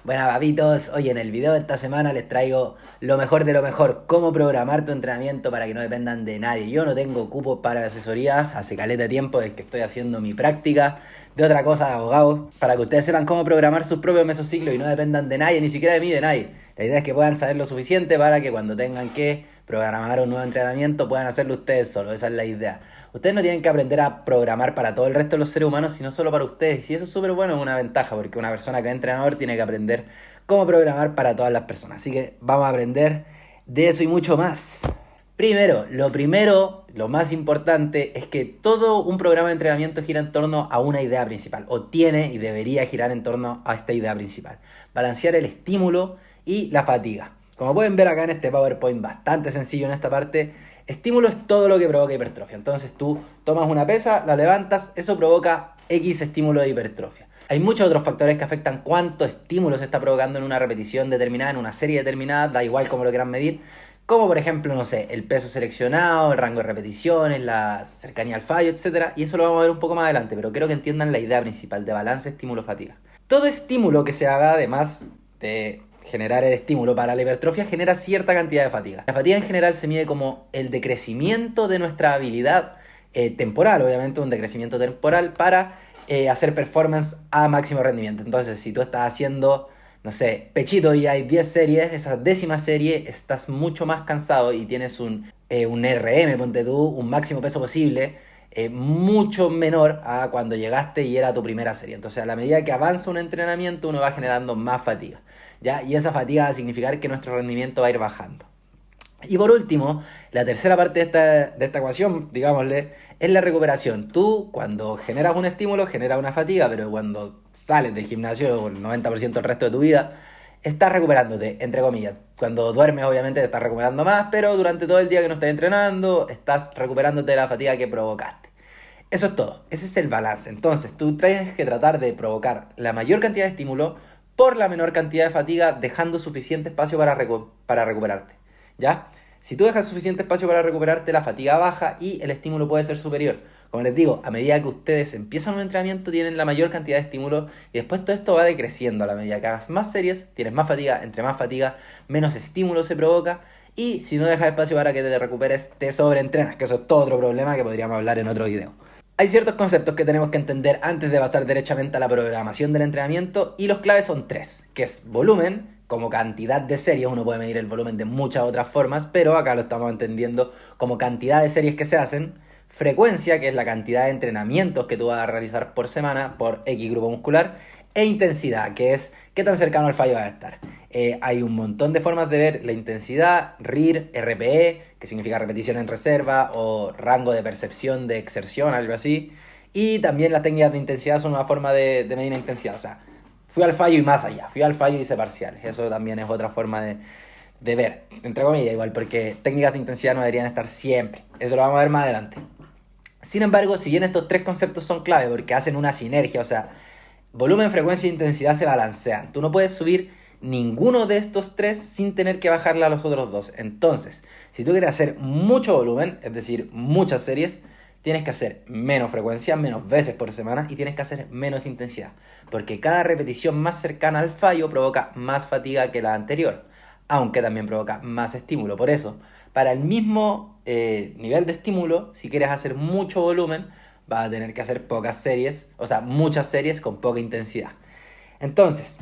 Bueno, papitos, hoy en el video de esta semana les traigo lo mejor de lo mejor, cómo programar tu entrenamiento para que no dependan de nadie. Yo no tengo cupos para asesoría, hace caleta de tiempo desde que estoy haciendo mi práctica de otra cosa de abogado, para que ustedes sepan cómo programar sus propios mesociclos y no dependan de nadie, ni siquiera de mí, de nadie. La idea es que puedan saber lo suficiente para que cuando tengan que programar un nuevo entrenamiento puedan hacerlo ustedes solos, esa es la idea. Ustedes no tienen que aprender a programar para todo el resto de los seres humanos, sino solo para ustedes. Y eso es súper bueno, es una ventaja, porque una persona que es entrenador tiene que aprender cómo programar para todas las personas. Así que vamos a aprender de eso y mucho más. Primero, lo más importante es que todo un programa de entrenamiento gira en torno a una idea principal, o tiene y debería girar en torno a esta idea principal. Balancear el estímulo y la fatiga. Como pueden ver acá en este PowerPoint, bastante sencillo en esta parte, estímulo es todo lo que provoca hipertrofia. Entonces tú tomas una pesa, la levantas, eso provoca X estímulo de hipertrofia. Hay muchos otros factores que afectan cuánto estímulo se está provocando en una repetición determinada, en una serie determinada, da igual cómo lo quieran medir, como por ejemplo, no sé, el peso seleccionado, el rango de repeticiones, la cercanía al fallo, etc. Y eso lo vamos a ver un poco más adelante, pero quiero que entiendan la idea principal de balance estímulo-fatiga. Todo estímulo que se haga, además de generar el estímulo para la hipertrofia, genera cierta cantidad de fatiga. La fatiga en general se mide como el decrecimiento de nuestra habilidad temporal, obviamente un decrecimiento temporal para hacer performance a máximo rendimiento. Entonces, si tú estás haciendo, no sé, pechito y hay 10 series, esa décima serie estás mucho más cansado y tienes un RM, ponte tú, un máximo peso posible, mucho menor a cuando llegaste y era tu primera serie. Entonces, a la medida que avanza un entrenamiento, uno va generando más fatiga, ¿ya? Y esa fatiga va a significar que nuestro rendimiento va a ir bajando. Y por último, la tercera parte de esta ecuación, digámosle, es la recuperación. Tú, cuando generas un estímulo, generas una fatiga, pero cuando sales del gimnasio, el 90% del resto de tu vida, estás recuperándote, entre comillas. Cuando duermes, obviamente, te estás recuperando más, pero durante todo el día que no estás entrenando, estás recuperándote de la fatiga que provocaste. Eso es todo, ese es el balance. Entonces, tú tienes que tratar de provocar la mayor cantidad de estímulo por la menor cantidad de fatiga, dejando suficiente espacio para recuperarte, ¿ya? Si tú dejas suficiente espacio para recuperarte, la fatiga baja y el estímulo puede ser superior. Como les digo, a medida que ustedes empiezan un entrenamiento, tienen la mayor cantidad de estímulo y después todo esto va decreciendo a la medida que hagas más series, tienes más fatiga, entre más fatiga, menos estímulo se provoca. Y si no dejas espacio para que te recuperes, te sobreentrenas, que eso es todo otro problema que podríamos hablar en otro video. Hay ciertos conceptos que tenemos que entender antes de pasar derechamente a la programación del entrenamiento y los claves son tres, que es volumen, como cantidad de series. Uno puede medir el volumen de muchas otras formas, pero acá lo estamos entendiendo como cantidad de series que se hacen, frecuencia, que es la cantidad de entrenamientos que tú vas a realizar por semana por X grupo muscular, e intensidad, que es qué tan cercano al fallo vas a estar. Hay un montón de formas de ver la intensidad, RIR, RPE, que significa repetición en reserva, o rango de percepción de exerción, algo así. Y también las técnicas de intensidad son una forma de medir la intensidad. O sea, fui al fallo y más allá, fui al fallo y hice parciales. Eso también es otra forma de ver, entre comillas igual, porque técnicas de intensidad no deberían estar siempre. Eso lo vamos a ver más adelante. Sin embargo, si bien estos tres conceptos son clave porque hacen una sinergia, o sea, volumen, frecuencia e intensidad se balancean. Tú no puedes subir ninguno de estos tres sin tener que bajarle a los otros dos. Entonces, si tú quieres hacer mucho volumen, es decir, muchas series, tienes que hacer menos frecuencia, menos veces por semana y tienes que hacer menos intensidad. Porque cada repetición más cercana al fallo provoca más fatiga que la anterior, aunque también provoca más estímulo. Por eso, para el mismo nivel de estímulo, si quieres hacer mucho volumen, vas a tener que hacer pocas series, o sea, muchas series con poca intensidad. Entonces,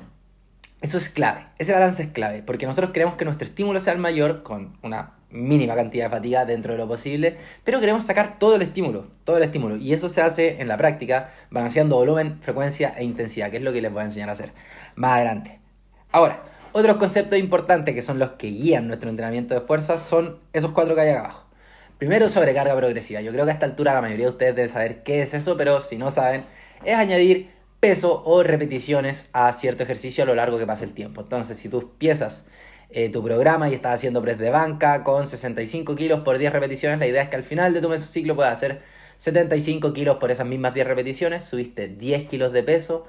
eso es clave, ese balance es clave, porque nosotros queremos que nuestro estímulo sea el mayor con una mínima cantidad de fatiga dentro de lo posible, pero queremos sacar todo el estímulo, y eso se hace en la práctica, balanceando volumen, frecuencia e intensidad, que es lo que les voy a enseñar a hacer más adelante. Ahora, otros conceptos importantes que son los que guían nuestro entrenamiento de fuerza son esos cuatro que hay acá abajo. Primero, sobrecarga progresiva. Yo creo que a esta altura la mayoría de ustedes deben saber qué es eso, pero si no saben, es añadir peso o repeticiones a cierto ejercicio a lo largo que pase el tiempo. Entonces, si tú empiezas tu programa y estás haciendo press de banca con 65 kilos por 10 repeticiones, la idea es que al final de tu mesociclo puedas hacer 75 kilos por esas mismas 10 repeticiones, subiste 10 kilos de peso,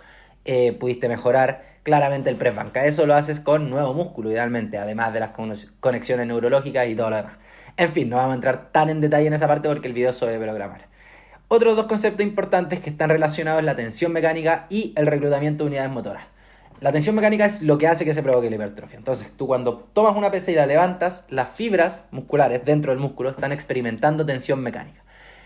pudiste mejorar claramente el press banca. Eso lo haces con nuevo músculo, idealmente, además de las conexiones neurológicas y todo lo demás. En fin, no vamos a entrar tan en detalle en esa parte porque el video es sobre programar. Otros dos conceptos importantes que están relacionados es la tensión mecánica y el reclutamiento de unidades motoras. La tensión mecánica es lo que hace que se provoque la hipertrofia. Entonces, tú cuando tomas una pesa y la levantas, las fibras musculares dentro del músculo están experimentando tensión mecánica.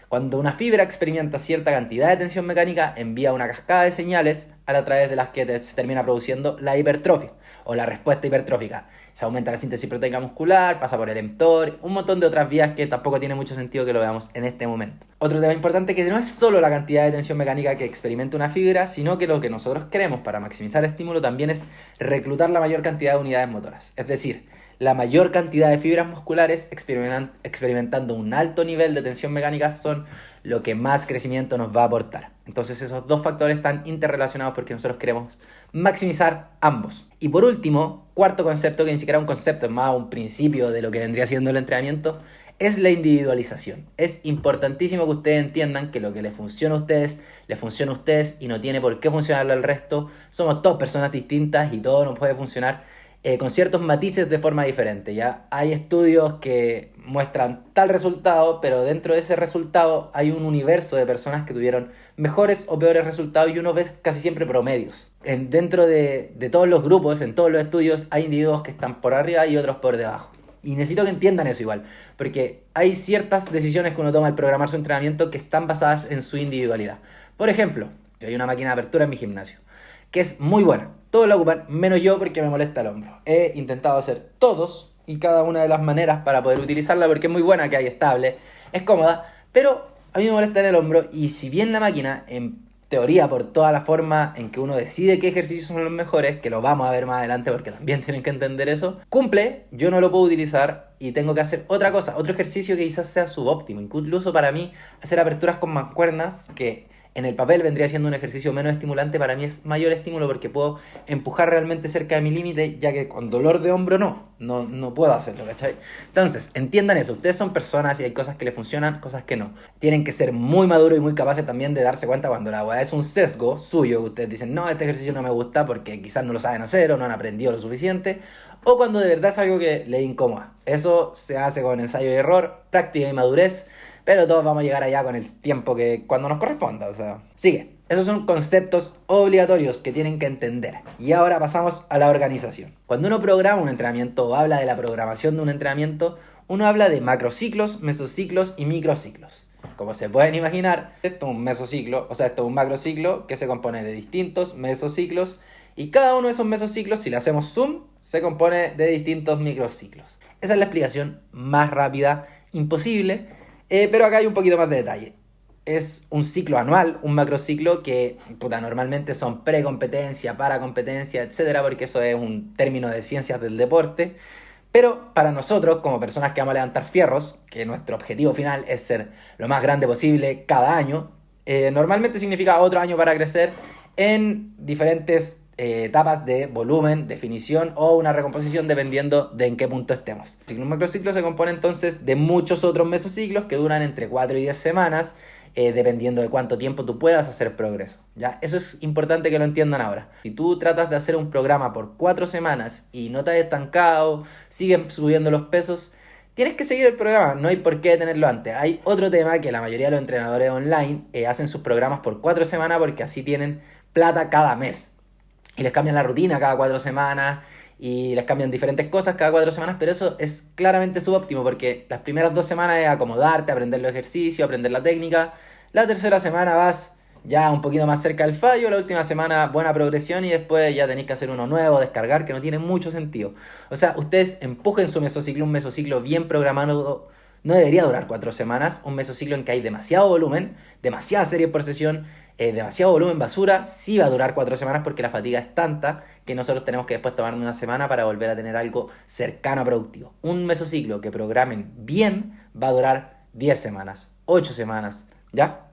Cuando una fibra experimenta cierta cantidad de tensión mecánica, envía una cascada de señales a través de las que se termina produciendo la hipertrofia o la respuesta hipertrófica. Se aumenta la síntesis proteica muscular, pasa por el mTOR, un montón de otras vías que tampoco tiene mucho sentido que lo veamos en este momento. Otro tema importante es que no es solo la cantidad de tensión mecánica que experimenta una fibra, sino que lo que nosotros queremos para maximizar el estímulo también es reclutar la mayor cantidad de unidades motoras. Es decir, la mayor cantidad de fibras musculares experimentando un alto nivel de tensión mecánica son lo que más crecimiento nos va a aportar. Entonces esos dos factores están interrelacionados porque nosotros queremos maximizar ambos. Y por último, cuarto concepto, que ni siquiera es un concepto, es más un principio de lo que vendría siendo el entrenamiento, es la individualización. Es importantísimo que ustedes entiendan que lo que les funciona a ustedes y no tiene por qué funcionarle al resto. Somos todas personas distintas y todo nos puede funcionar con ciertos matices de forma diferente. ¿Ya? Hay estudios que muestran tal resultado, pero dentro de ese resultado hay un universo de personas que tuvieron mejores o peores resultados y uno ve casi siempre promedios. Dentro de todos los grupos, en todos los estudios, hay individuos que están por arriba y otros por debajo. Y necesito que entiendan eso igual, porque hay ciertas decisiones que uno toma al programar su entrenamiento que están basadas en su individualidad. Por ejemplo, yo hay una máquina de apertura en mi gimnasio, que es muy buena. Todos la ocupan, menos yo porque me molesta el hombro. He intentado hacer todos y cada una de las maneras para poder utilizarla porque es muy buena, que hay estable, es cómoda, pero a mí me molesta en el hombro y si bien la máquina, en teoría, por toda la forma en que uno decide qué ejercicios son los mejores, que lo vamos a ver más adelante porque también tienen que entender eso, cumple, yo no lo puedo utilizar y tengo que hacer otra cosa, otro ejercicio que quizás sea subóptimo. Incluso para mí, hacer aperturas con mancuernas, que en el papel vendría siendo un ejercicio menos estimulante, para mí es mayor estímulo porque puedo empujar realmente cerca de mi límite, ya que con dolor de hombro no puedo hacerlo, ¿cachai? Entonces, entiendan eso, ustedes son personas y hay cosas que les funcionan, cosas que no. Tienen que ser muy maduros y muy capaces también de darse cuenta cuando la weá es un sesgo suyo, que ustedes dicen, no, este ejercicio no me gusta porque quizás no lo saben hacer o no han aprendido lo suficiente, o cuando de verdad es algo que les incomoda. Eso se hace con ensayo y error, práctica y madurez, pero todos vamos a llegar allá con el tiempo que cuando nos corresponda, o sea, sigue. Esos son conceptos obligatorios que tienen que entender. Y ahora pasamos a la organización. Cuando uno programa un entrenamiento o habla de la programación de un entrenamiento, uno habla de macrociclos, mesociclos y microciclos. Como se pueden imaginar, esto es un mesociclo, o sea, esto es un macrociclo que se compone de distintos mesociclos y cada uno de esos mesociclos, si le hacemos zoom, se compone de distintos microciclos. Esa es la explicación más rápida imposible. Pero acá hay un poquito más de detalle. Es un ciclo anual, un macrociclo que normalmente son precompetencia, paracompetencia, etcétera, porque eso es un término de ciencias del deporte. Pero para nosotros, como personas que vamos a levantar fierros, que nuestro objetivo final es ser lo más grande posible cada año, normalmente significa otro año para crecer en diferentes etapas de volumen, definición o una recomposición dependiendo de en qué punto estemos. Un macrociclo se compone entonces de muchos otros mesociclos que duran entre 4 y 10 semanas, dependiendo de cuánto tiempo tú puedas hacer progreso, ¿ya? Eso es importante que lo entiendan ahora. Si tú tratas de hacer un programa por 4 semanas y no te has estancado, siguen subiendo los pesos, tienes que seguir el programa, no hay por qué tenerlo antes. Hay otro tema que la mayoría de los entrenadores online hacen sus programas por 4 semanas porque así tienen plata cada mes. Y les cambian la rutina cada 4 semanas y les cambian diferentes cosas cada 4 semanas, pero eso es claramente subóptimo porque las primeras 2 semanas es acomodarte, aprender los ejercicios, aprender la técnica. La tercera semana vas ya un poquito más cerca del fallo, la última semana buena progresión y después ya tenéis que hacer uno nuevo, descargar, que no tiene mucho sentido. O sea, ustedes empujen su mesociclo, un mesociclo bien programado. No debería durar 4 semanas, un mesociclo en que hay demasiado volumen, demasiada serie por sesión, demasiado volumen basura, sí va a durar 4 semanas porque la fatiga es tanta que nosotros tenemos que después tomar una semana para volver a tener algo cercano a productivo. Un mesociclo que programen bien va a durar 10 semanas, 8 semanas, ¿ya?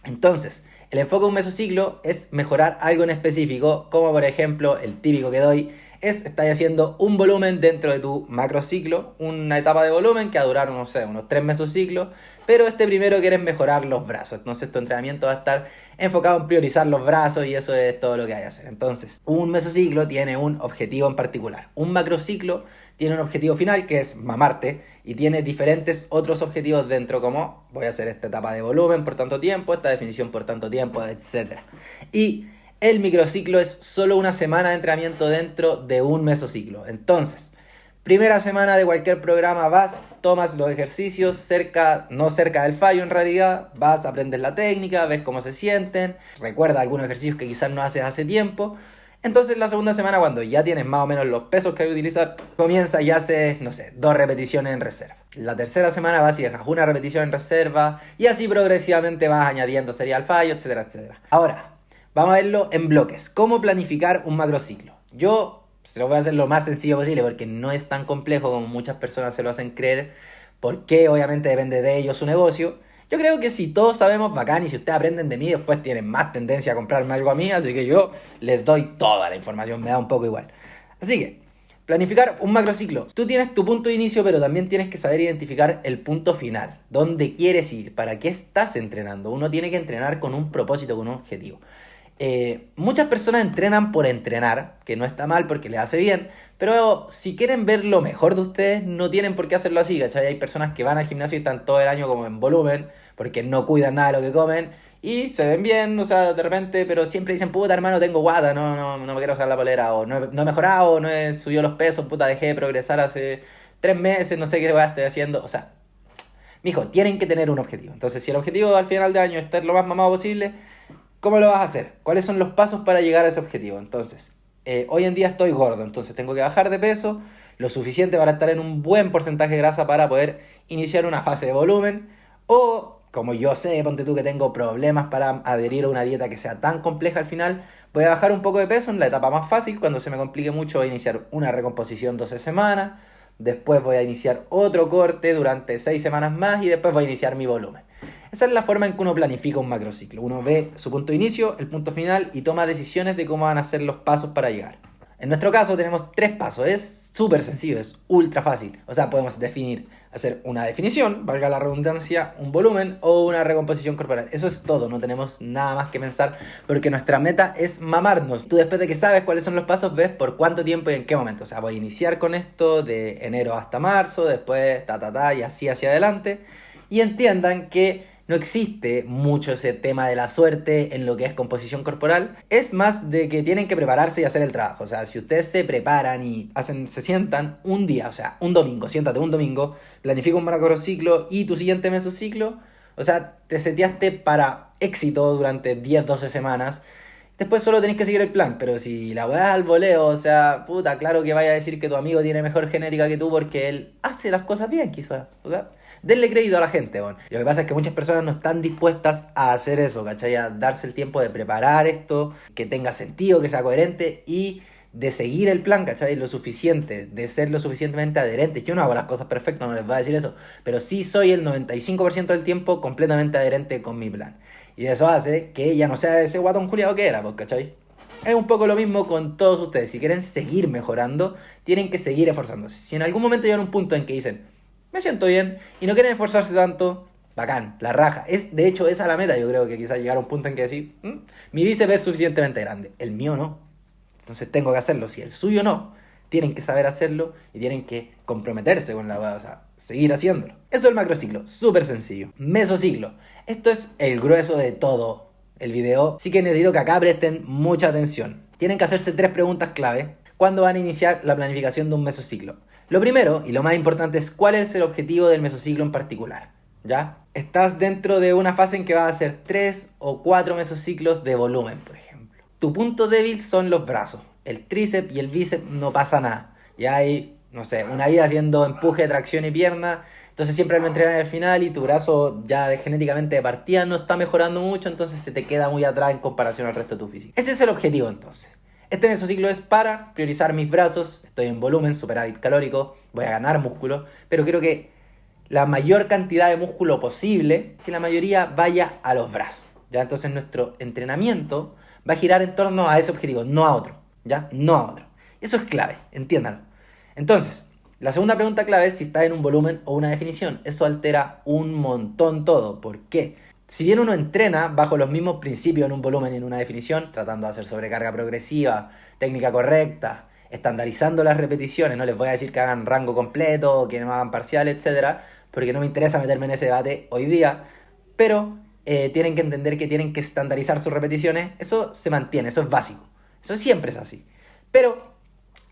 Entonces, el enfoque de un mesociclo es mejorar algo en específico, como por ejemplo el típico que doy, estás haciendo un volumen dentro de tu macrociclo, una etapa de volumen que va a durar, no sé, unos 3 mesociclos, pero este primero quieres mejorar los brazos, entonces tu entrenamiento va a estar enfocado en priorizar los brazos y eso es todo lo que hay que hacer. Entonces, un mesociclo tiene un objetivo en particular, un macrociclo tiene un objetivo final que es mamarte y tiene diferentes otros objetivos dentro, como voy a hacer esta etapa de volumen por tanto tiempo, esta definición por tanto tiempo, etc. Y El microciclo es solo una semana de entrenamiento dentro de un mesociclo. Entonces, primera semana de cualquier programa vas, tomas los ejercicios no cerca del fallo en realidad, vas, aprendes la técnica, ves cómo se sienten, recuerda algunos ejercicios que quizás no haces hace tiempo. Entonces la segunda semana, cuando ya tienes más o menos los pesos que hay que utilizar, comienza y haces, no sé, 2 repeticiones en reserva. La tercera semana vas y dejas una repetición en reserva y así progresivamente vas añadiendo serie al fallo, etcétera, etcétera. Ahora, vamos a verlo en bloques. ¿Cómo planificar un macrociclo? Yo se lo voy a hacer lo más sencillo posible porque no es tan complejo como muchas personas se lo hacen creer, porque obviamente depende de ellos su negocio. Yo creo que si todos sabemos, bacán, y si ustedes aprenden de mí, después tienen más tendencia a comprarme algo a mí, así que yo les doy toda la información, me da un poco igual. Así que, planificar un macrociclo. Tú tienes tu punto de inicio, pero también tienes que saber identificar el punto final. ¿Dónde quieres ir? ¿Para qué estás entrenando? Uno tiene que entrenar con un propósito, con un objetivo. Muchas personas entrenan por entrenar, que no está mal porque les hace bien, pero si quieren ver lo mejor de ustedes, no tienen por qué hacerlo así, ¿cachai? Hay personas que van al gimnasio y están todo el año como en volumen, porque no cuidan nada de lo que comen, y se ven bien, o sea, de repente, pero siempre dicen, puta hermano, tengo guata, no me quiero sacar la polera, o no he mejorado, no he subido los pesos, puta, dejé de progresar hace 3 meses, no sé qué estoy haciendo, o sea, mijo, tienen que tener un objetivo. Entonces, si el objetivo al final de año es estar lo más mamado posible, ¿cómo lo vas a hacer? ¿Cuáles son los pasos para llegar a ese objetivo? Entonces, hoy en día estoy gordo, entonces tengo que bajar de peso lo suficiente para estar en un buen porcentaje de grasa para poder iniciar una fase de volumen. O, como yo sé, ponte tú que tengo problemas para adherir a una dieta que sea tan compleja al final, voy a bajar un poco de peso en la etapa más fácil. Cuando se me complique mucho voy a iniciar una recomposición 12 semanas. Después voy a iniciar otro corte durante 6 semanas más y después voy a iniciar mi volumen. Esa es la forma en que uno planifica un macrociclo. Uno ve su punto de inicio, el punto final y toma decisiones de cómo van a ser los pasos para llegar. En nuestro caso tenemos 3 pasos. Es súper sencillo, es ultra fácil. O sea, podemos hacer una definición, valga la redundancia, un volumen o una recomposición corporal. Eso es todo, no tenemos nada más que pensar porque nuestra meta es mamarnos. Tú después de que sabes cuáles son los pasos, ves por cuánto tiempo y en qué momento. O sea, voy a iniciar con esto de enero hasta marzo, después y así hacia adelante. Y entiendan que no existe mucho ese tema de la suerte en lo que es composición corporal. Es más de que tienen que prepararse y hacer el trabajo. O sea, si ustedes se preparan y se sientan un día, o sea, un domingo, siéntate un domingo, planifica un macrociclo y tu siguiente mesociclo, o sea, te seteaste para éxito durante 10, 12 semanas. Después solo tenés que seguir el plan, pero si la weá es al voleo, o sea, puta, claro que vaya a decir que tu amigo tiene mejor genética que tú porque él hace las cosas bien, quizás. O sea, denle crédito a la gente, bueno. Lo que pasa es que muchas personas no están dispuestas a hacer eso, ¿cachai? A darse el tiempo de preparar esto, que tenga sentido, que sea coherente y de seguir el plan, ¿cachai? Lo suficiente, de ser lo suficientemente adherentes. Yo no hago las cosas perfectas, no les voy a decir eso, pero sí soy el 95% del tiempo completamente adherente con mi plan. Y eso hace que ya no sea ese guatón culiado que era, pues, ¿cachai? Es un poco lo mismo con todos ustedes. Si quieren seguir mejorando, tienen que seguir esforzándose. Si en algún momento llegan a un punto en que dicen, me siento bien, y no quieren esforzarse tanto, bacán, la raja. De hecho, esa es la meta. Yo creo que quizás llegar a un punto en que decir, mi bíceps es suficientemente grande, el mío no. Entonces tengo que hacerlo. Si el suyo no, tienen que saber hacerlo y tienen que comprometerse con la weá, o sea, seguir haciéndolo. Eso es el macrociclo, súper sencillo. Mesociclo. Esto es el grueso de todo el video, así que necesito que acá presten mucha atención. Tienen que hacerse 3 preguntas clave cuando van a iniciar la planificación de un mesociclo. Lo primero y lo más importante es cuál es el objetivo del mesociclo en particular. ¿Ya? Estás dentro de una fase en que vas a hacer 3 o 4 mesociclos de volumen, por ejemplo. Tu punto débil son los brazos. El tríceps y el bíceps no pasa nada. Ya hay, no sé, una vida haciendo empuje, tracción y pierna. Entonces siempre lo entrenas al final y tu brazo ya genéticamente de partida no está mejorando mucho, entonces se te queda muy atrás en comparación al resto de tu físico. Ese es el objetivo entonces. Este mesociclo es para priorizar mis brazos, estoy en volumen, superávit calórico, voy a ganar músculo, pero quiero que la mayor cantidad de músculo posible, que la mayoría vaya a los brazos. ¿Ya? Entonces nuestro entrenamiento va a girar en torno a ese objetivo, no a otro. ¿Ya? No a otro. Eso es clave, entiéndanlo. Entonces, la segunda pregunta clave es si está en un volumen o una definición. Eso altera un montón todo. ¿Por qué? Si bien uno entrena bajo los mismos principios en un volumen y en una definición, tratando de hacer sobrecarga progresiva, técnica correcta, estandarizando las repeticiones, no les voy a decir que hagan rango completo, que no hagan parcial, etcétera, porque no me interesa meterme en ese debate hoy día, pero tienen que entender que tienen que estandarizar sus repeticiones. Eso se mantiene, eso es básico. Eso siempre es así. Pero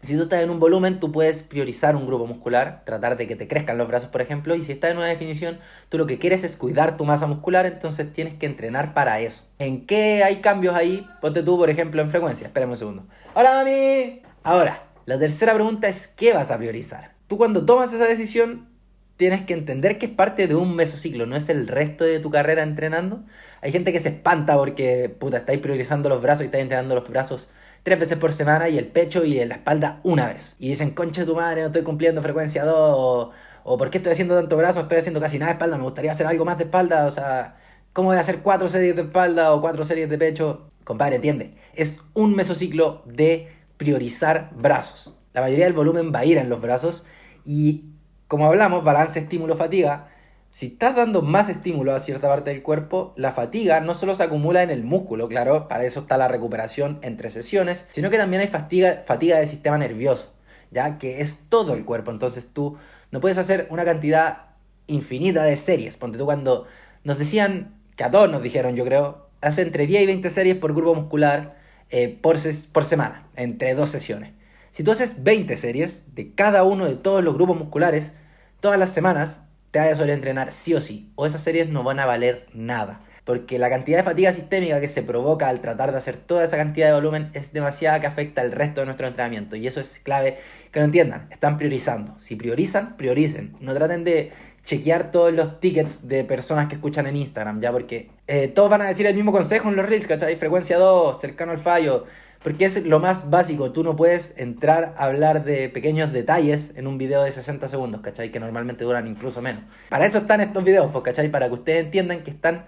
si tú estás en un volumen, tú puedes priorizar un grupo muscular, tratar de que te crezcan los brazos, por ejemplo, y si estás en una definición, tú lo que quieres es cuidar tu masa muscular, entonces tienes que entrenar para eso. ¿En qué hay cambios ahí? Ponte tú, por ejemplo, en frecuencia. Espérame un segundo. ¡Hola, mami! Ahora, la tercera pregunta es ¿qué vas a priorizar? Tú cuando tomas esa decisión, tienes que entender que es parte de un mesociclo, no es el resto de tu carrera entrenando. Hay gente que se espanta porque, puta, estáis priorizando los brazos y estáis entrenando los brazos 3 veces por semana y el pecho y la espalda una vez. Y dicen, concha de tu madre, no estoy cumpliendo frecuencia 2, o ¿por qué estoy haciendo tanto brazo? Estoy haciendo casi nada de espalda, me gustaría hacer algo más de espalda, o sea, ¿cómo voy a hacer 4 series de espalda o 4 series de pecho? Compadre, entiende, es un mesociclo de priorizar brazos. La mayoría del volumen va a ir en los brazos y, como hablamos, balance estímulo-fatiga. Si estás dando más estímulo a cierta parte del cuerpo, la fatiga no solo se acumula en el músculo, claro, para eso está la recuperación entre sesiones, sino que también hay fatiga del sistema nervioso, ya que es todo el cuerpo. Entonces tú no puedes hacer una cantidad infinita de series. Ponte tú cuando nos decían, que a todos nos dijeron, yo creo, hace entre 10 y 20 series por grupo muscular por semana, entre 2 sesiones. Si tú haces 20 series de cada uno de todos los grupos musculares, todas las semanas, te vayas a sobreentrenar sí o sí, o esas series no van a valer nada, porque la cantidad de fatiga sistémica que se provoca al tratar de hacer toda esa cantidad de volumen es demasiada, que afecta el resto de nuestro entrenamiento, y eso es clave que lo entiendan. Están priorizando. Si priorizan, prioricen, no traten de chequear todos los tickets de personas que escuchan en Instagram, ya, porque todos van a decir el mismo consejo en los reels, ¿cachai? Frecuencia 2, cercano al fallo, porque es lo más básico. Tú no puedes entrar a hablar de pequeños detalles en un video de 60 segundos, ¿cachai? Que normalmente duran incluso menos. Para eso están estos videos, pues, ¿cachai? Para que ustedes entiendan que están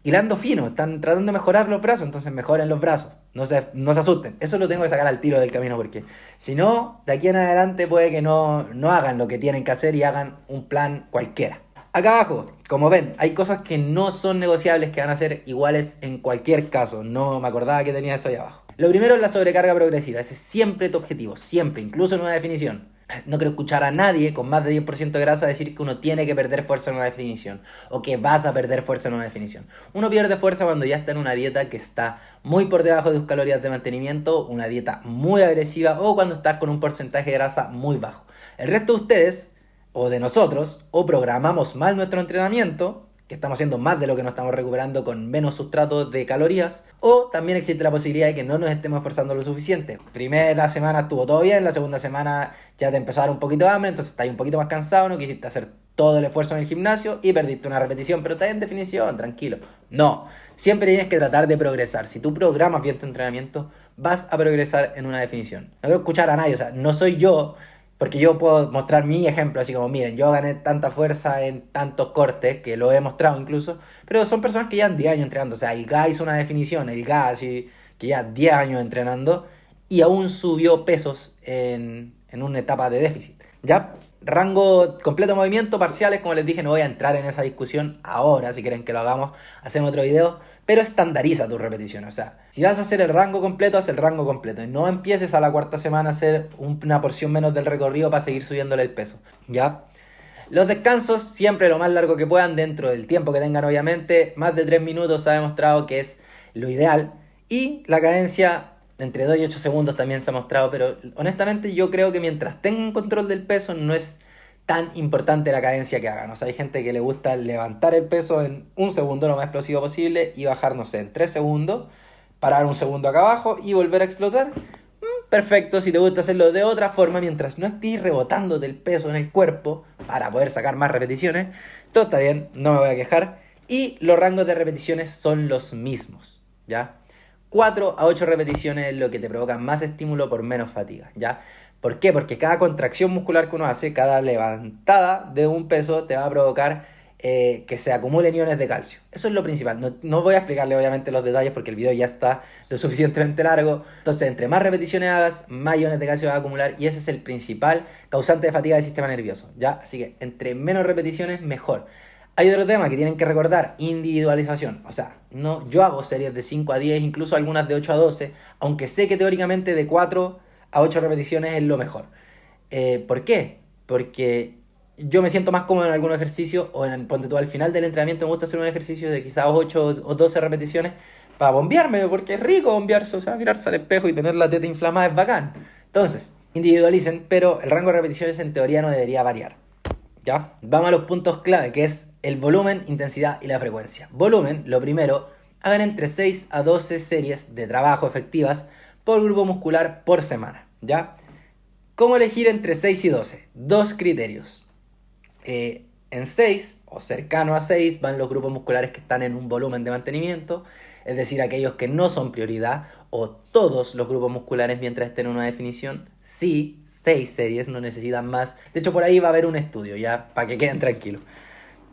hilando fino, están tratando de mejorar los brazos, entonces mejoren los brazos. No se asusten. Eso lo tengo que sacar al tiro del camino, porque si no, de aquí en adelante puede que no hagan lo que tienen que hacer y hagan un plan cualquiera. Acá abajo, como ven, hay cosas que no son negociables, que van a ser iguales en cualquier caso. No me acordaba que tenía eso ahí abajo. Lo primero es la sobrecarga progresiva. Ese es siempre tu objetivo, siempre, incluso en una definición. No quiero escuchar a nadie con más de 10% de grasa decir que uno tiene que perder fuerza en una definición, o que vas a perder fuerza en una definición. Uno pierde fuerza cuando ya está en una dieta que está muy por debajo de sus calorías de mantenimiento, una dieta muy agresiva, o cuando estás con un porcentaje de grasa muy bajo. El resto de ustedes, o de nosotros, o programamos mal nuestro entrenamiento, que estamos haciendo más de lo que nos estamos recuperando con menos sustrato de calorías, o también existe la posibilidad de que no nos estemos esforzando lo suficiente. Primera semana estuvo todo bien, la segunda semana ya te empezó a dar un poquito de hambre, entonces estás un poquito más cansado, no quisiste hacer todo el esfuerzo en el gimnasio y perdiste una repetición, pero está en definición, tranquilo. No, siempre tienes que tratar de progresar. Si tú programas bien tu entrenamiento, vas a progresar en una definición. No quiero escuchar a nadie, o sea, no soy yo, porque yo puedo mostrar mi ejemplo, así como, miren, yo gané tanta fuerza en tantos cortes, que lo he mostrado incluso, pero son personas que llevan 10 años entrenando. O sea, el GA hizo una definición, el GA así, que ya 10 años entrenando, y aún subió pesos en una etapa de déficit, ¿ya? Rango completo de movimiento, parciales, como les dije, no voy a entrar en esa discusión ahora. Si quieren que lo hagamos, hacemos otro video. Pero estandariza tus repeticiones. O sea, si vas a hacer el rango completo, haz el rango completo. Y no empieces a la cuarta semana a hacer una porción menos del recorrido para seguir subiéndole el peso, ¿ya? Los descansos, siempre lo más largo que puedan, dentro del tiempo que tengan, obviamente. Más de 3 minutos se ha demostrado que es lo ideal. Y la cadencia entre 2 y 8 segundos también se ha mostrado. Pero honestamente yo creo que mientras tengan control del peso no es tan importante la cadencia que hagan. O sea, hay gente que le gusta levantar el peso en 1 segundo, lo más explosivo posible, y bajar, no sé, en 3 segundos, parar 1 segundo acá abajo y volver a explotar. Perfecto. Si te gusta hacerlo de otra forma, mientras no estés rebotando del peso en el cuerpo para poder sacar más repeticiones, todo está bien, no me voy a quejar. Y los rangos de repeticiones son los mismos, ¿ya? 4 a 8 repeticiones es lo que te provoca más estímulo por menos fatiga, ¿ya? ¿Por qué? Porque cada contracción muscular que uno hace, cada levantada de un peso, te va a provocar que se acumulen iones de calcio. Eso es lo principal. No voy a explicarle obviamente los detalles porque el video ya está lo suficientemente largo. Entonces, entre más repeticiones hagas, más iones de calcio va a acumular, y ese es el principal causante de fatiga del sistema nervioso, ¿ya? Así que entre menos repeticiones, mejor. Hay otro tema que tienen que recordar: individualización. O sea, no, yo hago series de 5 a 10, incluso algunas de 8 a 12, aunque sé que teóricamente de 4 a 8 repeticiones es lo mejor. ¿Por qué? Porque yo me siento más cómodo en algún ejercicio, o ponte tú al final del entrenamiento me gusta hacer un ejercicio de quizás 8 o 12 repeticiones para bombearme, porque es rico bombearse, o sea, mirarse al espejo y tener la teta inflamada es bacán. Entonces, individualicen, pero el rango de repeticiones en teoría no debería variar. ¿Ya? Vamos a los puntos clave, que es el volumen, intensidad y la frecuencia. Volumen, lo primero, hagan entre 6 a 12 series de trabajo efectivas por grupo muscular por semana, ¿ya? ¿Cómo elegir entre 6 y 12? Dos criterios. En 6 o cercano a 6 van los grupos musculares que están en un volumen de mantenimiento, es decir, aquellos que no son prioridad, o todos los grupos musculares mientras estén en una definición. Sí, 6 series, no necesitan más. De hecho, por ahí va a haber un estudio, ya, para que queden tranquilos.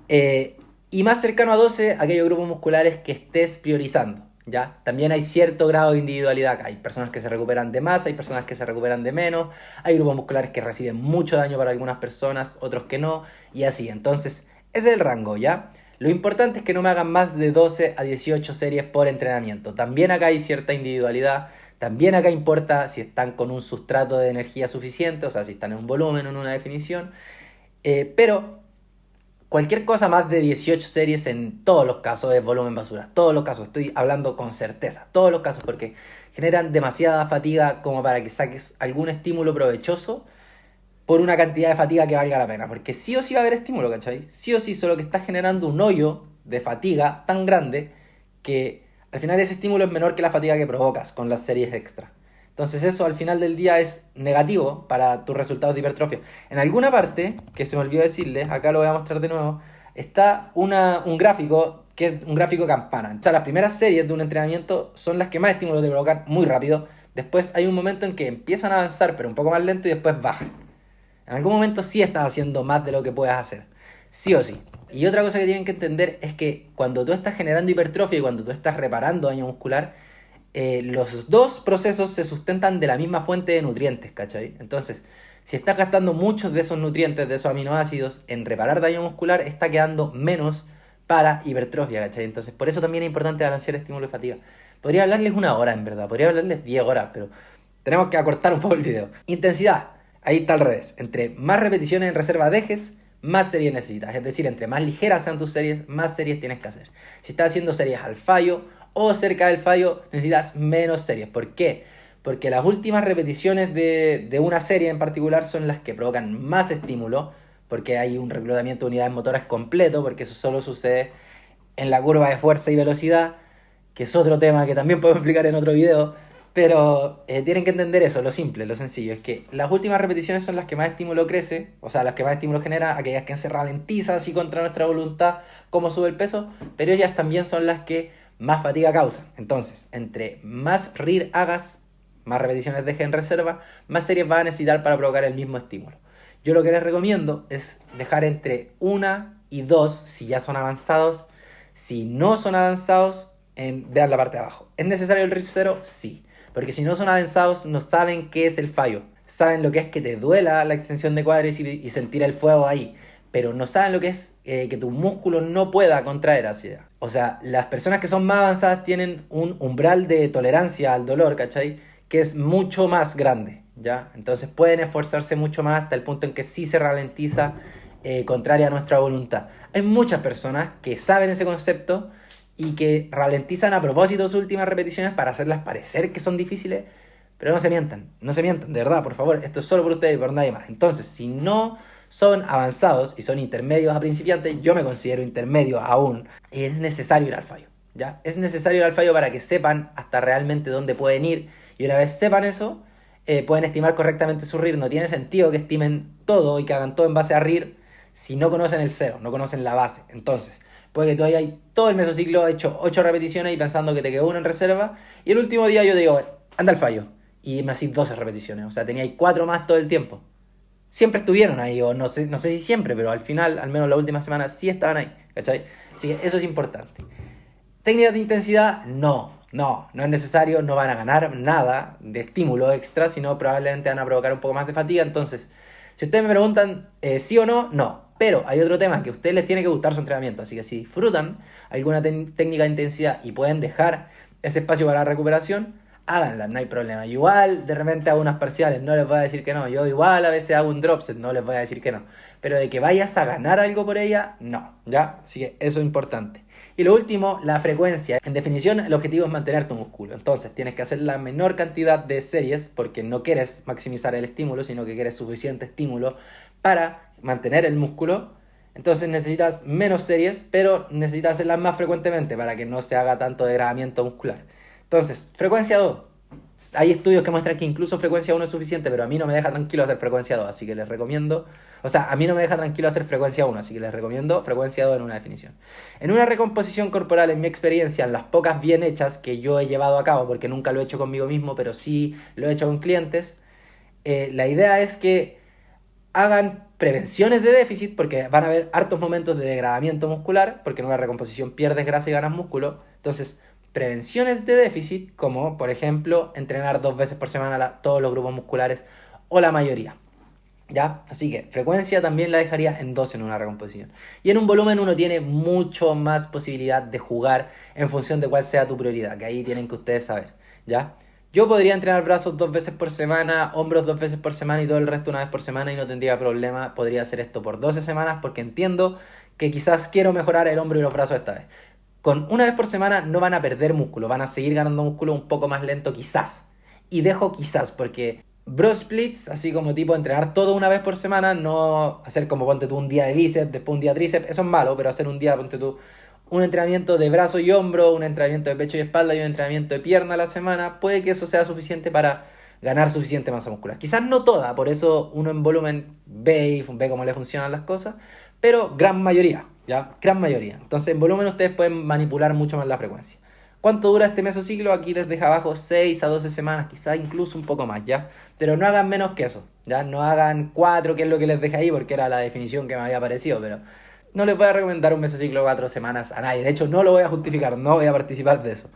Y más cercano a 12, aquellos grupos musculares que estés priorizando, ¿ya? También hay cierto grado de individualidad acá. Hay personas que se recuperan de más, hay personas que se recuperan de menos, hay grupos musculares que reciben mucho daño para algunas personas, otros que no, y así. Entonces, ese es el rango, ¿ya? Lo importante es que no me hagan más de 12 a 18 series por entrenamiento. También acá hay cierta individualidad. También acá importa si están con un sustrato de energía suficiente, o sea, si están en un volumen o en una definición. Pero cualquier cosa más de 18 series en todos los casos es volumen basura. Todos los casos, estoy hablando con certeza. Todos los casos, porque generan demasiada fatiga como para que saques algún estímulo provechoso por una cantidad de fatiga que valga la pena. Porque sí o sí va a haber estímulo, ¿cachai? Sí o sí, solo que estás generando un hoyo de fatiga tan grande que al final ese estímulo es menor que la fatiga que provocas con las series extra. Entonces eso al final del día es negativo para tus resultados de hipertrofia. En alguna parte, que se me olvidó decirles, acá lo voy a mostrar de nuevo, está un gráfico que es un gráfico campana. O sea, las primeras series de un entrenamiento son las que más estímulos te provocan muy rápido. Después hay un momento en que empiezan a avanzar, pero un poco más lento, y después bajan. En algún momento sí estás haciendo más de lo que puedes hacer. Sí o sí. Y otra cosa que tienen que entender es que cuando tú estás generando hipertrofia y cuando tú estás reparando daño muscular, los dos procesos se sustentan de la misma fuente de nutrientes, ¿cachai? Entonces, si estás gastando muchos de esos nutrientes, de esos aminoácidos, en reparar daño muscular, está quedando menos para hipertrofia, ¿cachai? Entonces, por eso también es importante balancear estímulo y fatiga. Podría hablarles 1 hora, en verdad. Podría hablarles 10 horas, pero tenemos que acortar un poco el video. Intensidad. Ahí está al revés. Entre más repeticiones en reserva dejes, más series necesitas. Es decir, entre más ligeras sean tus series, más series tienes que hacer. Si estás haciendo series al fallo o cerca del fallo, necesitas menos series. ¿Por qué? Porque las últimas repeticiones de una serie en particular son las que provocan más estímulo, porque hay un reclutamiento de unidades motoras completo, porque eso solo sucede en la curva de fuerza y velocidad, que es otro tema que también podemos explicar en otro video. Pero tienen que entender eso, lo simple, lo sencillo, es que las últimas repeticiones son las que más estímulo crece, o sea, las que más estímulo genera, aquellas que se ralentiza así contra nuestra voluntad, como sube el peso, pero ellas también son las que más fatiga causan. Entonces, entre más RIR hagas, más repeticiones dejes en reserva, más series vas a necesitar para provocar el mismo estímulo. Yo lo que les recomiendo es dejar entre 1 y 2 si ya son avanzados. Si no son avanzados, vean la parte de abajo. ¿Es necesario el RIR 0? Sí. Porque si no son avanzados, no saben qué es el fallo. Saben lo que es que te duela la extensión de cuádriceps y sentir el fuego ahí. Pero no saben lo que es que tu músculo no pueda contraer así. O sea, las personas que son más avanzadas tienen un umbral de tolerancia al dolor, ¿cachai? Que es mucho más grande, ¿ya? Entonces pueden esforzarse mucho más hasta el punto en que sí se ralentiza contraria a nuestra voluntad. Hay muchas personas que saben ese concepto y que ralentizan a propósito sus últimas repeticiones para hacerlas parecer que son difíciles, pero no se mientan, de verdad, por favor, esto es solo por ustedes y por nadie más. Entonces, si no son avanzados y son intermedios a principiantes, yo me considero intermedio aún, y es necesario ir al fallo, ¿ya? Es necesario ir al fallo para que sepan hasta realmente dónde pueden ir, y una vez sepan eso, pueden estimar correctamente su RIR. No tiene sentido que estimen todo y que hagan todo en base a RIR si no conocen el cero, no conocen la base. Entonces, puede que tú hayas todo el mesociclo hecho 8 repeticiones y pensando que te quedó una en reserva, y el último día yo te digo, anda al fallo, y me hacís 12 repeticiones, o sea, teníais 4 más todo el tiempo. Siempre estuvieron ahí, o no sé si siempre, pero al final, al menos la última semana, sí estaban ahí, ¿cachai? Así que eso es importante. Técnicas de intensidad, no es necesario, no van a ganar nada de estímulo extra, sino probablemente van a provocar un poco más de fatiga. Entonces, si ustedes me preguntan sí o no, no. Pero hay otro tema, que a ustedes les tiene que gustar su entrenamiento, así que si disfrutan alguna técnica de intensidad y pueden dejar ese espacio para la recuperación, háganlas, no hay problema. Igual de repente hago unas parciales, no les voy a decir que no. Yo igual a veces hago un drop set, no les voy a decir que no. Pero de que vayas a ganar algo por ella, no, ¿ya? Así que eso es importante. Y lo último, la frecuencia. En definición, el objetivo es mantener tu músculo. Entonces, tienes que hacer la menor cantidad de series porque no quieres maximizar el estímulo, sino que quieres suficiente estímulo para mantener el músculo. Entonces necesitas menos series, pero necesitas hacerlas más frecuentemente para que no se haga tanto degradamiento muscular. Entonces, frecuencia 2. Hay estudios que muestran que incluso frecuencia 1 es suficiente, pero a mí no me deja tranquilo hacer frecuencia 2, así que les recomiendo... O sea, a mí no me deja tranquilo hacer frecuencia 1, así que les recomiendo frecuencia 2 en una definición. En una recomposición corporal, en mi experiencia, en las pocas bien hechas que yo he llevado a cabo, porque nunca lo he hecho conmigo mismo, pero sí lo he hecho con clientes, la idea es que hagan prevenciones de déficit, porque van a haber hartos momentos de degradamiento muscular, porque en una recomposición pierdes grasa y ganas músculo. Entonces, prevenciones de déficit, como por ejemplo entrenar 2 veces por semana todos los grupos musculares o la mayoría, ¿ya? Así que frecuencia también la dejaría en 2 en una recomposición. Y en un volumen uno tiene mucho más posibilidad de jugar en función de cuál sea tu prioridad, que ahí tienen que ustedes saber, ¿ya? Yo podría entrenar brazos 2 veces por semana, hombros 2 veces por semana y todo el resto una vez por semana y no tendría problema. Podría hacer esto por 12 semanas porque entiendo que quizás quiero mejorar el hombro y los brazos esta vez. Con una vez por semana no van a perder músculo, van a seguir ganando músculo un poco más lento quizás. Y dejo quizás porque bro splits, así como tipo entrenar todo una vez por semana, no hacer como ponte tú un día de bíceps, después un día de tríceps, eso es malo, pero hacer un día, ponte tú, un entrenamiento de brazo y hombro, un entrenamiento de pecho y espalda y un entrenamiento de pierna a la semana, puede que eso sea suficiente para ganar suficiente masa muscular. Quizás no toda, por eso uno en volumen ve cómo le funcionan las cosas, pero gran mayoría, ¿ya? Gran mayoría. Entonces en volumen ustedes pueden manipular mucho más la frecuencia. ¿Cuánto dura este mesociclo? Aquí les dejo abajo 6 a 12 semanas, quizás incluso un poco más, ¿ya? Pero no hagan menos que eso, ¿ya? No hagan 4, que es lo que les dejé ahí, porque era la definición que me había parecido, pero no les voy a recomendar un mesociclo de 4 semanas a nadie. De hecho, no lo voy a justificar, no voy a participar de eso.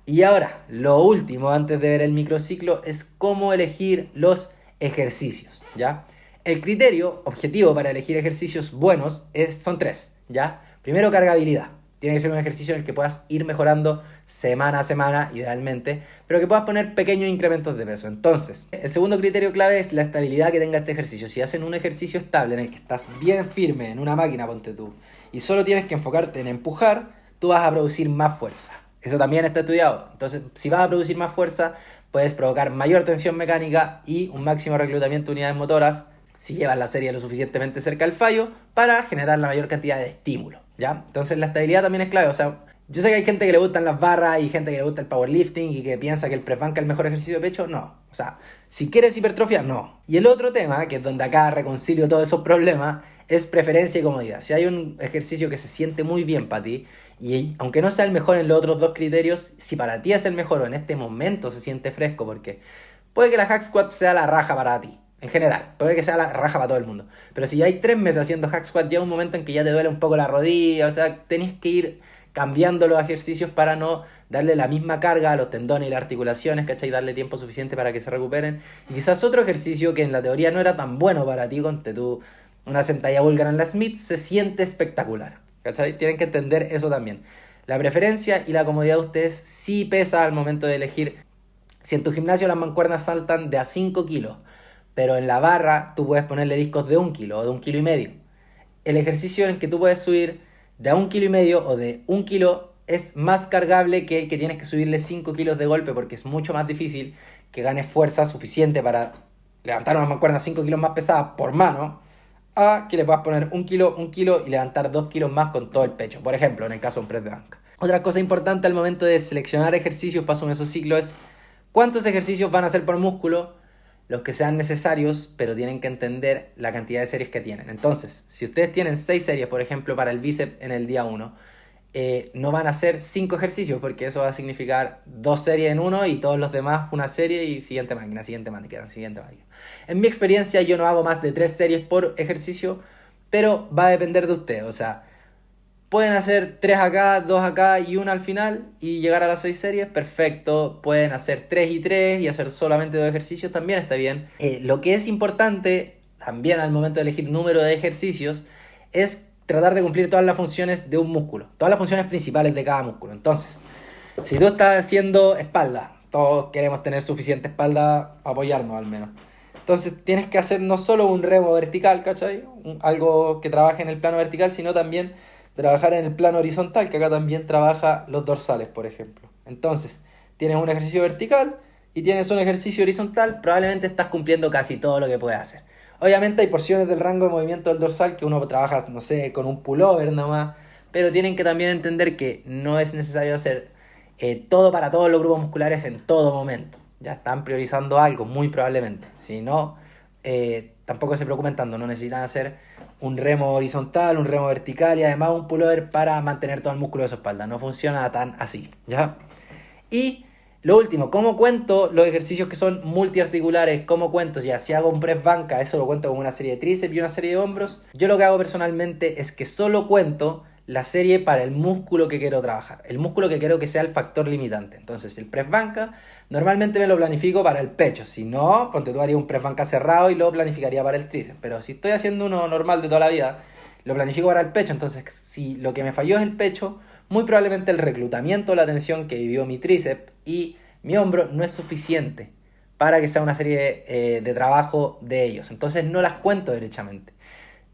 Y ahora, lo último, antes de ver el microciclo, es cómo elegir los ejercicios, ¿ya? El criterio objetivo para elegir ejercicios buenos son 3, ¿ya? Primero, cargabilidad. Tiene que ser un ejercicio en el que puedas ir mejorando semana a semana, idealmente, pero que puedas poner pequeños incrementos de peso. Entonces, el segundo criterio clave es la estabilidad que tenga este ejercicio. Si hacen un ejercicio estable en el que estás bien firme en una máquina, ponte tú, y solo tienes que enfocarte en empujar, tú vas a producir más fuerza. Eso también está estudiado. Entonces, si vas a producir más fuerza, puedes provocar mayor tensión mecánica y un máximo reclutamiento de unidades motoras si llevas la serie lo suficientemente cerca al fallo para generar la mayor cantidad de estímulo, ¿ya? Entonces la estabilidad también es clave. O sea, yo sé que hay gente que le gustan las barras y gente que le gusta el powerlifting y que piensa que el press banca es el mejor ejercicio de pecho. No. O sea, si quieres hipertrofia, no. Y el otro tema, que es donde acá reconcilio todos esos problemas, es preferencia y comodidad. Si hay un ejercicio que se siente muy bien para ti, y aunque no sea el mejor en los otros 2 criterios, si para ti es el mejor o en este momento se siente fresco, porque puede que la hack squat sea la raja para ti. En general, puede que sea la raja para todo el mundo. Pero si ya hay 3 meses haciendo hack squat, llega un momento en que ya te duele un poco la rodilla. O sea, tenés que ir cambiando los ejercicios para no darle la misma carga a los tendones y las articulaciones, ¿cachai? Darle tiempo suficiente para que se recuperen. Y quizás otro ejercicio que en la teoría no era tan bueno para ti, conte tú, una sentadilla búlgara en la Smith, se siente espectacular, ¿cachai? Tienen que entender eso también. La preferencia y la comodidad de ustedes sí pesa al momento de elegir. Si en tu gimnasio las mancuernas saltan de a 5 kilos, pero en la barra tú puedes ponerle discos de 1 kilo o de 1,5 kilos. El ejercicio en el que tú puedes subir de a 1,5 kilos o de 1 kilo es más cargable que el que tienes que subirle 5 kilos de golpe, porque es mucho más difícil que ganes fuerza suficiente para levantar unas mancuernas 5 kilos más pesadas por mano, a que le puedas poner 1 kilo y levantar 2 kilos más con todo el pecho, por ejemplo, en el caso de un press de banca. Otra cosa importante al momento de seleccionar ejercicios para un mesociclo es cuántos ejercicios van a hacer por músculo, los que sean necesarios, pero tienen que entender la cantidad de series que tienen. Entonces, si ustedes tienen 6 series, por ejemplo, para el bíceps en el día 1, no van a hacer 5 ejercicios, porque eso va a significar 2 series en uno y todos los demás una serie y siguiente máquina. En mi experiencia yo no hago más de 3 series por ejercicio, pero va a depender de ustedes. O sea, pueden hacer 3 acá, 2 acá y 1 al final y llegar a las 6 series, perfecto. Pueden hacer 3 y 3 y hacer solamente 2 ejercicios, también está bien. Lo que es importante también al momento de elegir número de ejercicios es tratar de cumplir todas las funciones de un músculo, todas las funciones principales de cada músculo. Entonces, si tú estás haciendo espalda, todos queremos tener suficiente espalda para apoyarnos al menos. Entonces tienes que hacer no solo un remo vertical, ¿cachai? Algo que trabaje en el plano vertical, sino también trabajar en el plano horizontal, que acá también trabaja los dorsales, por ejemplo. Entonces, tienes un ejercicio vertical y tienes un ejercicio horizontal, probablemente estás cumpliendo casi todo lo que puedes hacer. Obviamente hay porciones del rango de movimiento del dorsal que uno trabaja, no sé, con un pullover nomás, pero tienen que también entender que no es necesario hacer todo para todos los grupos musculares en todo momento. Ya están priorizando algo, muy probablemente. Si no, tampoco se preocupen tanto, no necesitan hacer un remo horizontal, un remo vertical y además un pullover para mantener todo el músculo de su espalda. No funciona tan así, ¿ya? Y lo último, ¿cómo cuento los ejercicios que son multiarticulares? ¿Cómo cuento? Ya, si hago un press banca, eso lo cuento como una serie de tríceps y una serie de hombros. Yo lo que hago personalmente es que solo cuento la serie para el músculo que quiero trabajar, el músculo que quiero que sea el factor limitante. Entonces, el press banca normalmente me lo planifico para el pecho. Si no, ponte tú, haría un press banca cerrado y lo planificaría para el tríceps. Pero si estoy haciendo uno normal de toda la vida, lo planifico para el pecho. Entonces, si lo que me falló es el pecho, muy probablemente el reclutamiento de la tensión que vivió mi tríceps y mi hombro no es suficiente para que sea una serie de trabajo de ellos. Entonces no las cuento derechamente.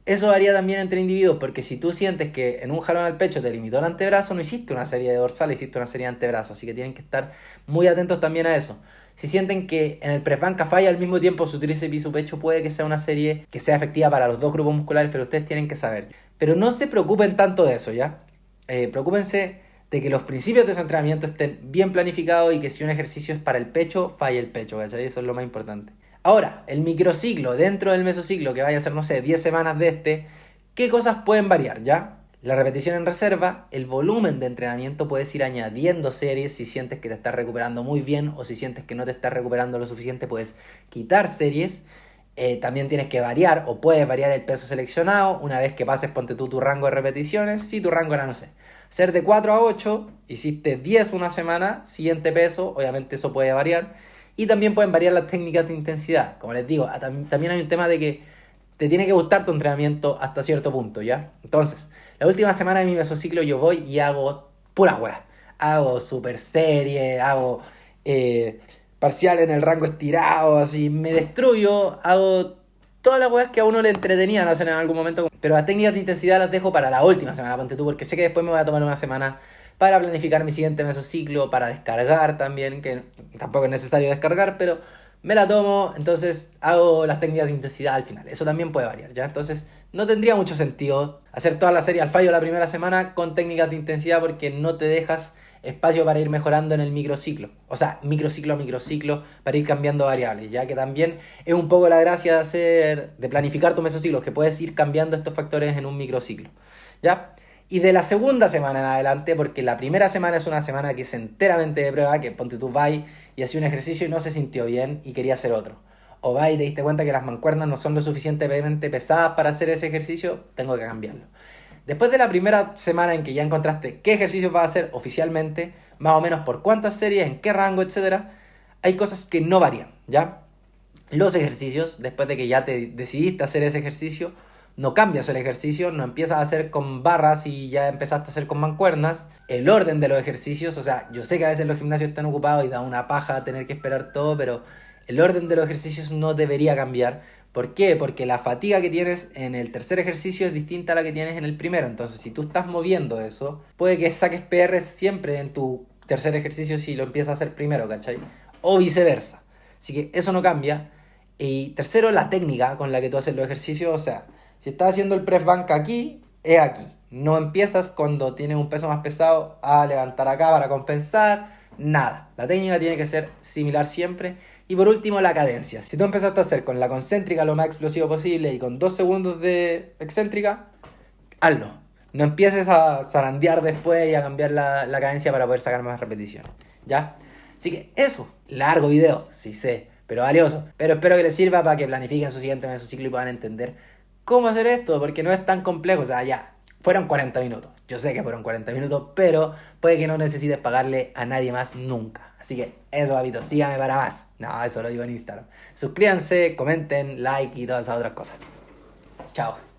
Eso varía también entre individuos, porque si tú sientes que en un jalón al pecho te limitó el antebrazo, no hiciste una serie de dorsal, hiciste una serie de antebrazo. Así que tienen que estar muy atentos también a eso. Si sienten que en el press banca falla al mismo tiempo su tríceps y su pecho, puede que sea una serie que sea efectiva para los dos grupos musculares, pero ustedes tienen que saber. Pero no se preocupen tanto de eso, ¿ya? Preocúpense de que los principios de su entrenamiento estén bien planificados y que si un ejercicio es para el pecho, falle el pecho, ¿cachai? Eso es lo más importante. Ahora, el microciclo dentro del mesociclo, que vaya a ser, no sé, 10 semanas de este, ¿qué cosas pueden variar, ya? La repetición en reserva, el volumen de entrenamiento, puedes ir añadiendo series si sientes que te estás recuperando muy bien o si sientes que no te estás recuperando lo suficiente, puedes quitar series. También tienes que variar o puedes variar el peso seleccionado una vez que pases, ponte tú tu rango de repeticiones. Si tu rango era, no sé, ser de 4 a 8, hiciste 10 una semana, siguiente peso, obviamente eso puede variar. Y también pueden variar las técnicas de intensidad. Como les digo, también hay un tema de que te tiene que gustar tu entrenamiento hasta cierto punto, ¿ya? Entonces, la última semana de mi mesociclo yo voy y hago pura wea. Hago super serie, hago parcial en el rango estirado, así, me destruyo, hago todas las weas que a uno le entretenían hacer en algún momento. Pero las técnicas de intensidad las dejo para la última semana, ponte tú, porque sé que después me voy a tomar una semana para planificar mi siguiente mesociclo, para descargar también, que tampoco es necesario descargar, pero me la tomo, entonces hago las técnicas de intensidad al final. Eso también puede variar, ¿ya? Entonces no tendría mucho sentido hacer toda la serie al fallo la primera semana con técnicas de intensidad porque no te dejas espacio para ir mejorando en el microciclo. O sea, microciclo a microciclo para ir cambiando variables, ya que también es un poco la gracia de planificar tu mesociclo, que puedes ir cambiando estos factores en un microciclo, ¿ya? Y de la segunda semana en adelante, porque la primera semana es una semana que es enteramente de prueba, que ponte tú vas y hacía un ejercicio y no se sintió bien y quería hacer otro. O vas y te diste cuenta que las mancuernas no son lo suficientemente pesadas para hacer ese ejercicio, tengo que cambiarlo. Después de la primera semana en que ya encontraste qué ejercicios vas a hacer oficialmente, más o menos por cuántas series, en qué rango, etcétera, hay cosas que no varían, ¿ya? Los ejercicios, después de que ya te decidiste hacer ese ejercicio, no cambias el ejercicio, no empiezas a hacer con barras y ya empezaste a hacer con mancuernas. El orden de los ejercicios, o sea, yo sé que a veces los gimnasios están ocupados y da una paja tener que esperar todo, pero el orden de los ejercicios no debería cambiar. ¿Por qué? Porque la fatiga que tienes en el tercer ejercicio es distinta a la que tienes en el primero. Entonces, si tú estás moviendo eso, puede que saques PR siempre en tu tercer ejercicio si lo empiezas a hacer primero, ¿cachai? O viceversa. Así que eso no cambia. Y tercero, la técnica con la que tú haces los ejercicios, o sea, si estás haciendo el press banca aquí, es aquí. No empiezas cuando tienes un peso más pesado a levantar acá para compensar. Nada. La técnica tiene que ser similar siempre. Y por último, la cadencia. Si tú empezaste a hacer con la concéntrica lo más explosivo posible y con 2 segundos de excéntrica, hazlo. No empieces a zarandear después y a cambiar la cadencia para poder sacar más repeticiones, ¿ya? Así que eso, largo video, sí sé, pero valioso. Pero espero que les sirva para que planifiquen su siguiente mesociclo y puedan entender cómo hacer esto, porque no es tan complejo. O sea, ya, fueron 40 minutos. Yo sé que fueron 40 minutos, pero puede que no necesites pagarle a nadie más nunca. Así que eso, papitos, síganme para más. No, eso lo digo en Instagram. Suscríbanse, comenten, like y todas esas otras cosas. Chao.